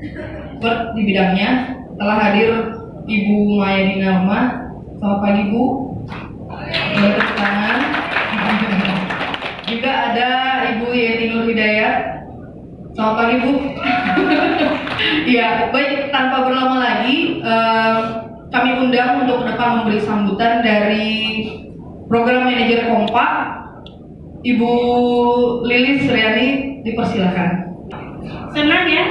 expert di bidangnya. Telah hadir Ibu Maya Dinarma. Selamat pagi Bu. Boleh tepuk tangan. Juga ada Ibu Yeti Nur Hidayat. Selamat pagi Bu. Ya, baik, tanpa berlama lagi, kami undang untuk ke depan memberi sambutan dari Program Manajer Kompak, Ibu Lilis Suryani, dipersilakan. Senang ya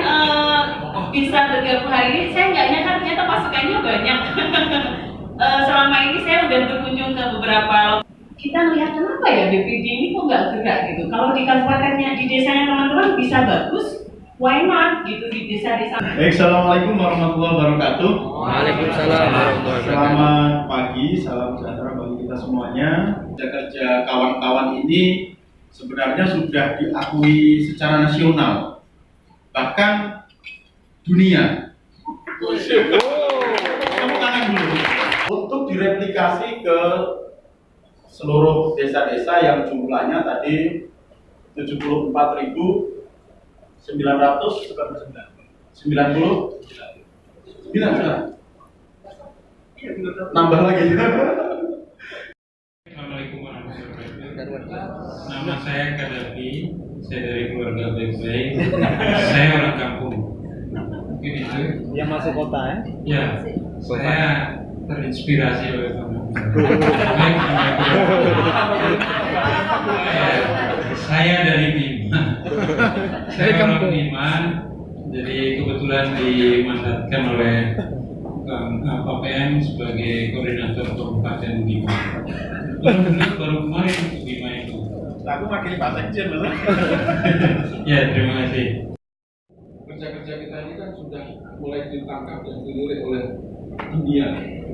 bisa bergabung hari ini. Saya nggak nyangka ternyata pasukannya banyak. Selama ini saya udah berkunjung ke beberapa. Kita melihat kenapa ya BPD ini kok nggak gerak gitu. Kalau di kabupatennya, di desanya teman-teman bisa bagus, why not gitu di desa-desa. Baik, assalamualaikum warahmatullahi wabarakatuh. Waalaikumsalam warahmatullahi wabarakatuh. Selamat pagi, salam sejahtera bagi kita semuanya. Kerja kawan-kawan ini sebenarnya sudah diakui secara nasional, bahkan dunia. Tepuk tangan dulu. Untuk direplikasi ke seluruh desa-desa yang jumlahnya tadi 74.999. Nambah lagi. Assalamualaikum warahmatullahi wabarakatuh. Nama saya Kadafi, saya dari keluarga baik-baik. Saya orang kampung. Mungkin itu. Yang masuk kota ya? Ya, saya terinspirasi oleh teman. Saya dari Bima. Saya orang Bima. Jadi kebetulan dimandatkan oleh KPM sebagai koordinator Kabupaten Bima. Baru kemarin Bima itu. Aku makin bahasa kecil loh. Ya, terima kasih. Kerja-kerja kita ini kan sudah mulai ditangkap dan dilirik oleh dunia.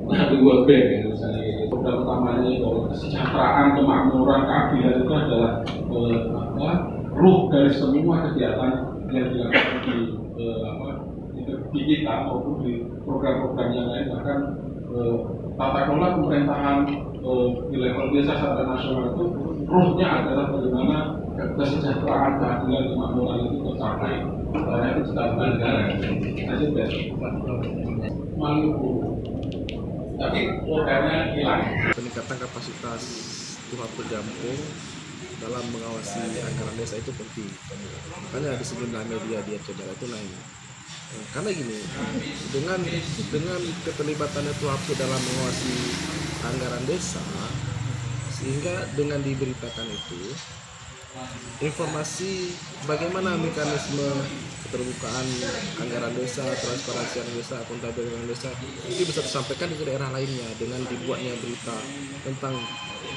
Ada World Bank ya, misalnya gitu. Program utamanya bahwa kesejahteraan, kemakmuran, keadilan itu adalah ruh dari semua kegiatan yang dilakukan di kita maupun di program-program yang lain. Bahkan tata kelola pemerintahan di level desa sampai nasional itu ruhnya adalah bagaimana kesejahteraan, keadilan, kemakmuran itu tercapai. Karena itu dilakukan negara. Nasib Maluku. Tapi programnya hilang. Peningkatan kapasitas Tuhan Pejampung dalam mengawasi anggaran desa itu penting. Makanya di sejumlah media di Aceh Barat itu naik. Karena gini, dengan keterlibatannya Tuhapu dalam mengawasi anggaran desa, sehingga dengan diberitakan itu informasi bagaimana mekanisme keterbukaan anggaran desa, transparansi anggaran desa, akuntabilitas anggaran desa itu bisa disampaikan ke daerah lainnya dengan dibuatnya berita tentang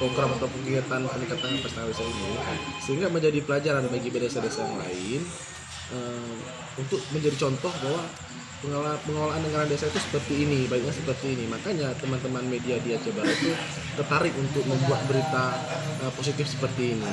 program atau kegiatan peningkatan kapasitas desa ini, sehingga menjadi pelajaran bagi desa-desa yang lain untuk menjadi contoh bahwa pengelolaan anggaran desa itu seperti ini, baiknya seperti ini. Makanya teman-teman media di Aceh Barat itu tertarik untuk membuat berita positif seperti ini.